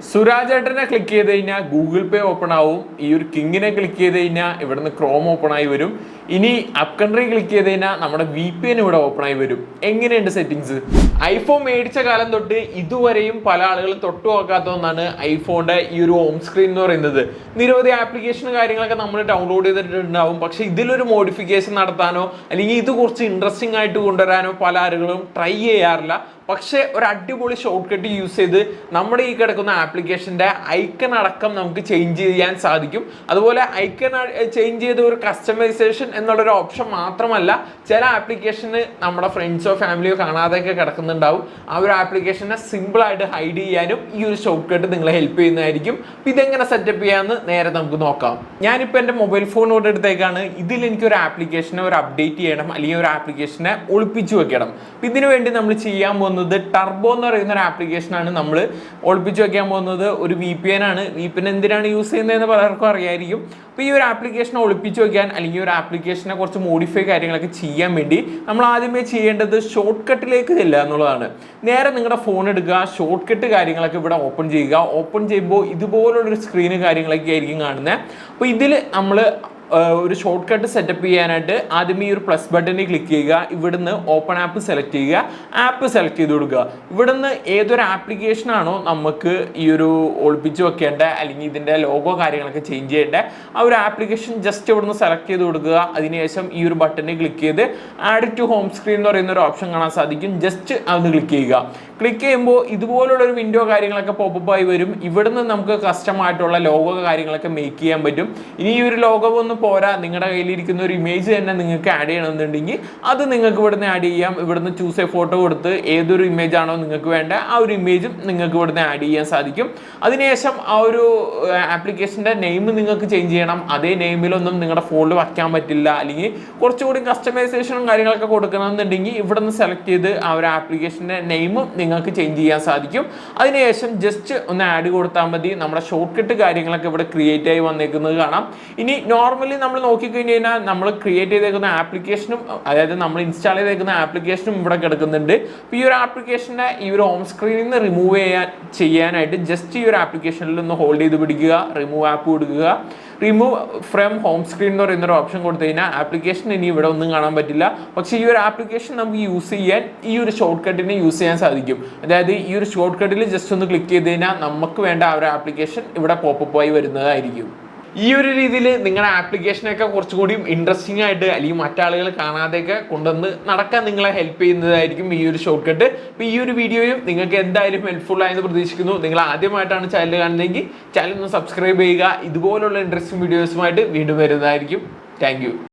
സുരാജ് ഏട്ടനെ ക്ലിക്ക് ചെയ്ത് കഴിഞ്ഞാൽ ഗൂഗിൾ പേ ഓപ്പൺ ആവും. ഈ ഒരു കിങ്ങിനെ ക്ലിക്ക് ചെയ്ത് കഴിഞ്ഞാൽ ഇവിടുന്ന് ക്രോം ഓപ്പൺ ആയി വരും. ഇനി അപ് കൺട്രി ക്ലിക്ക് ചെയ്ത് കഴിഞ്ഞാൽ നമ്മുടെ VPN ഇവിടെ ഓപ്പൺ ആയി വരും. എങ്ങനെയുണ്ട് സെറ്റിംഗ്സ്? ഐഫോൺ മേടിച്ച കാലം തൊട്ട് ഇതുവരെയും പല ആളുകളും തൊട്ടു നോക്കാത്ത ഒന്നാണ് ഐഫോണിന്റെ ഈ ഒരു ഹോം സ്ക്രീൻ എന്ന് പറയുന്നത്. നിരവധി ആപ്ലിക്കേഷൻ കാര്യങ്ങളൊക്കെ നമ്മൾ ഡൗൺലോഡ് ചെയ്തിട്ടുണ്ടാവും. പക്ഷെ ഇതിലൊരു മോഡിഫിക്കേഷൻ നടത്താനോ അല്ലെങ്കിൽ ഇത് കുറച്ച് ഇൻട്രസ്റ്റിംഗ് ആയിട്ട് കൊണ്ടുവരാനോ പല ആളുകളും ട്രൈ ചെയ്യാറില്ല. പക്ഷേ ഒരു അടിപൊളി ഷോർട്ട് കട്ട് യൂസ് ചെയ്ത് നമ്മുടെ ഈ കിടക്കുന്ന ആപ്ലിക്കേഷൻ്റെ ഐക്കൺ അടക്കം നമുക്ക് ചേഞ്ച് ചെയ്യാൻ സാധിക്കും. അതുപോലെ ഐക്കൺ ചേഞ്ച് ചെയ്ത് ഒരു കസ്റ്റമൈസേഷൻ എന്നുള്ളൊരു ഓപ്ഷൻ മാത്രമല്ല, ചില ആപ്ലിക്കേഷന് നമ്മുടെ ഫ്രണ്ട്സോ ഫാമിലിയോ കാണാതെയൊക്കെ കിടക്കുന്നുണ്ടാവും. ആ ഒരു ആപ്ലിക്കേഷനെ സിമ്പിളായിട്ട് ഹൈഡ് ചെയ്യാനും ഈ ഒരു ഷോർട്ട് കട്ട് നിങ്ങളെ ഹെൽപ്പ് ചെയ്യുന്നതായിരിക്കും. അപ്പോൾ ഇതെങ്ങനെ സെറ്റപ്പ് ചെയ്യാമെന്ന് നേരെ നമുക്ക് നോക്കാം. ഞാനിപ്പോൾ എൻ്റെ മൊബൈൽ ഫോണോട് എടുത്തേക്കാണ്. ഇതിൽ എനിക്കൊരു ആപ്ലിക്കേഷനെ ഒരു അപ്ഡേറ്റ് ചെയ്യണം അല്ലെങ്കിൽ ഒരു ആപ്ലിക്കേഷനെ ഒളിപ്പിച്ചു വെക്കണം. ഇതിനു വേണ്ടി നമ്മൾ ചെയ്യാൻ പോകുന്നത് ടർബോ എന്ന് പറയുന്ന ഒരു ആപ്ലിക്കേഷനാണ്. നമ്മൾ ഒളിപ്പിച്ചു വെക്കാൻ പോകുന്നത് ഒരു VPN ആണ്. VPN എന്തിനാണ് യൂസ് ചെയ്യുന്നതെന്ന് പലർക്കും അറിയായിരിക്കും. അപ്പോൾ ഈ ഒരു ആപ്ലിക്കേഷനെ ഒളിപ്പിച്ചു വെക്കാൻ അല്ലെങ്കിൽ ഒരു ആപ്ലിക്കേഷനെ കുറച്ച് മോഡിഫൈ കാര്യങ്ങളൊക്കെ ചെയ്യാൻ വേണ്ടി നമ്മൾ ആദ്യമേ ചെയ്യേണ്ടത് ഷോർട്ട് കട്ടിലേക്ക് ചെല്ലുക എന്നുള്ളതാണ്. നേരെ നിങ്ങളുടെ ഫോൺ എടുക്കുക, ഷോർട്ട് കട്ട് കാര്യങ്ങളൊക്കെ ഇവിടെ ഓപ്പൺ ചെയ്യുക. ഓപ്പൺ ചെയ്യുമ്പോൾ ഇതുപോലുള്ളൊരു സ്ക്രീന് കാര്യങ്ങളൊക്കെ ആയിരിക്കും കാണുന്നത്. അപ്പോൾ ഇതിൽ നമ്മൾ ഒരു ഷോർട്ട് കട്ട് സെറ്റപ്പ് ചെയ്യാനായിട്ട് ആദ്യം ഈ ഒരു പ്ലസ് ബട്ടണിൽ ക്ലിക്ക് ചെയ്യുക. ഇവിടുന്ന് ഓപ്പൺ ആപ്പ് സെലക്ട് ചെയ്യുക, ആപ്പ് സെലക്ട് ചെയ്ത് കൊടുക്കുക. ഇവിടുന്ന് ഏതൊരു ആപ്ലിക്കേഷനാണോ നമുക്ക് ഈ ഒരു ഒളിപ്പിച്ച് വെക്കേണ്ട അല്ലെങ്കിൽ ഇതിൻ്റെ ലോഗോ കാര്യങ്ങളൊക്കെ ചേഞ്ച് ചെയ്യേണ്ട ആ ഒരു ആപ്ലിക്കേഷൻ ജസ്റ്റ് ഇവിടുന്ന് സെലക്ട് ചെയ്ത് കൊടുക്കുക. അതിനുശേഷം ഈ ഒരു ബട്ടണിൽ ക്ലിക്ക് ചെയ്ത് ആഡ് ടു ഹോം സ്ക്രീൻ എന്ന് പറയുന്ന ഒരു ഓപ്ഷൻ കാണാൻ സാധിക്കും. ജസ്റ്റ് അതൊന്ന് ക്ലിക്ക് ചെയ്യുക. ക്ലിക്ക് ചെയ്യുമ്പോൾ ഇതുപോലുള്ളൊരു വിൻഡോ കാര്യങ്ങളൊക്കെ പോപ്പപ്പ് ആയി വരും. ഇവിടുന്ന് നമുക്ക് കസ്റ്റമായിട്ടുള്ള ലോഗോ കാര്യങ്ങളൊക്കെ മേക്ക് ചെയ്യാൻ പറ്റും. ഇനി ഈ ഒരു ലോഗോ ഒന്ന് പോരാ, നിങ്ങളുടെ കയ്യിലിരിക്കുന്ന ഒരു ഇമേജ് തന്നെ നിങ്ങൾക്ക് ആഡ് ചെയ്യണമെന്നുണ്ടെങ്കിൽ അത് നിങ്ങൾക്ക് ഇവിടുന്ന് ആഡ് ചെയ്യാം. ഇവിടുന്ന് ചൂസ് എ ഫോട്ടോ കൊടുത്ത് ഏതൊരു ഇമേജ് ആണോ നിങ്ങൾക്ക് വേണ്ട ആ ഒരു ഇമേജും നിങ്ങൾക്ക് ഇവിടുന്ന് ആഡ് ചെയ്യാൻ സാധിക്കും. അതിനുശേഷം ആ ഒരു ആപ്ലിക്കേഷൻ്റെ നെയിം നിങ്ങൾക്ക് ചേഞ്ച് ചെയ്യണം. അതേ നെയിമിലൊന്നും നിങ്ങളുടെ ഫോണിൽ വയ്ക്കാൻ പറ്റില്ല. അല്ലെങ്കിൽ കുറച്ചുകൂടി കസ്റ്റമൈസേഷനും കാര്യങ്ങളൊക്കെ കൊടുക്കണമെന്നുണ്ടെങ്കിൽ ഇവിടുന്ന് സെലക്ട് ചെയ്ത് ആ ഒരു ആപ്ലിക്കേഷൻ്റെ നെയിമും നിങ്ങൾക്ക് ചേഞ്ച് ചെയ്യാൻ സാധിക്കും. അതിനുശേഷം ജസ്റ്റ് ഒന്ന് ആഡ് കൊടുത്താൽ മതി. നമ്മുടെ ഷോർട്ട് കട്ട് കാര്യങ്ങളൊക്കെ ഇവിടെ ക്രിയേറ്റ് ആയി വന്നേക്കുന്നത് കാണാം. ഇനി നോർമലി നമ്മൾ നോക്കിക്കഴിഞ്ഞ് കഴിഞ്ഞാൽ നമ്മൾ ക്രിയേറ്റ് ചെയ്തേക്കുന്ന ആപ്ലിക്കേഷനും അതായത് നമ്മൾ ഇൻസ്റ്റാൾ ചെയ്തേക്കുന്ന ആപ്ലിക്കേഷനും ഇവിടെ കിടക്കുന്നുണ്ട്. അപ്പോൾ ഈ ഒരു ആപ്ലിക്കേഷനെ ഈ ഒരു ഹോം സ്ക്രീനിൽ നിന്ന് റിമൂവ് ചെയ്യാനായിട്ട് ജസ്റ്റ് ഈ ഒരു ആപ്ലിക്കേഷനിൽ ഒന്ന് ഹോൾഡ് ചെയ്ത് പിടിക്കുക, റിമൂവ് ആപ്പ് കൊടുക്കുക. റിമൂവ് ഫ്രം ഹോം സ്ക്രീൻ എന്ന് പറയുന്ന ഒരു ഓപ്ഷൻ കൊടുത്തു കഴിഞ്ഞാൽ ആപ്ലിക്കേഷൻ ഇനി ഇവിടെ ഒന്നും കാണാൻ പറ്റില്ല. പക്ഷേ ഈ ഒരു ആപ്ലിക്കേഷൻ നമുക്ക് യൂസ് ചെയ്യാൻ ഈ ഒരു ഷോർട്ട് കട്ടിന് യൂസ് ചെയ്യാൻ സാധിക്കും. അതായത് ഈ ഒരു ഷോർട്ട് കട്ടിൽ ജസ്റ്റ് ഒന്ന് ക്ലിക്ക് ചെയ്ത് കഴിഞ്ഞാൽ നമുക്ക് വേണ്ട ആ ഒരു ആപ്ലിക്കേഷൻ ഇവിടെ പോപ്പപ്പ് ആയി വരുന്നതായിരിക്കും. ഈ ഒരു രീതിയിൽ നിങ്ങളുടെ ആപ്ലിക്കേഷനൊക്കെ കുറച്ചുകൂടി ഇൻട്രസ്റ്റിംഗ് ആയിട്ട് അല്ലെങ്കിൽ മറ്റാളുകൾ കാണാതെയൊക്കെ കൊണ്ടുവന്ന് നടക്കാൻ നിങ്ങളെ ഹെൽപ്പ് ചെയ്യുന്നതായിരിക്കും ഈ ഒരു ഷോർട്ട് കട്ട്. അപ്പോൾ ഈ ഒരു വീഡിയോയും നിങ്ങൾക്ക് എന്തായാലും ഹെൽപ്ഫുൾ ആയെന്ന് പ്രതീക്ഷിക്കുന്നു. നിങ്ങൾ ആദ്യമായിട്ടാണ് ചാനൽ കാണുന്നതെങ്കിൽ ചാനൽ ഒന്ന് സബ്സ്ക്രൈബ് ചെയ്യുക. ഇതുപോലുള്ള ഇൻട്രസ്റ്റിംഗ് വീഡിയോസുമായിട്ട് വീണ്ടും വരുന്നതായിരിക്കും. Thank you.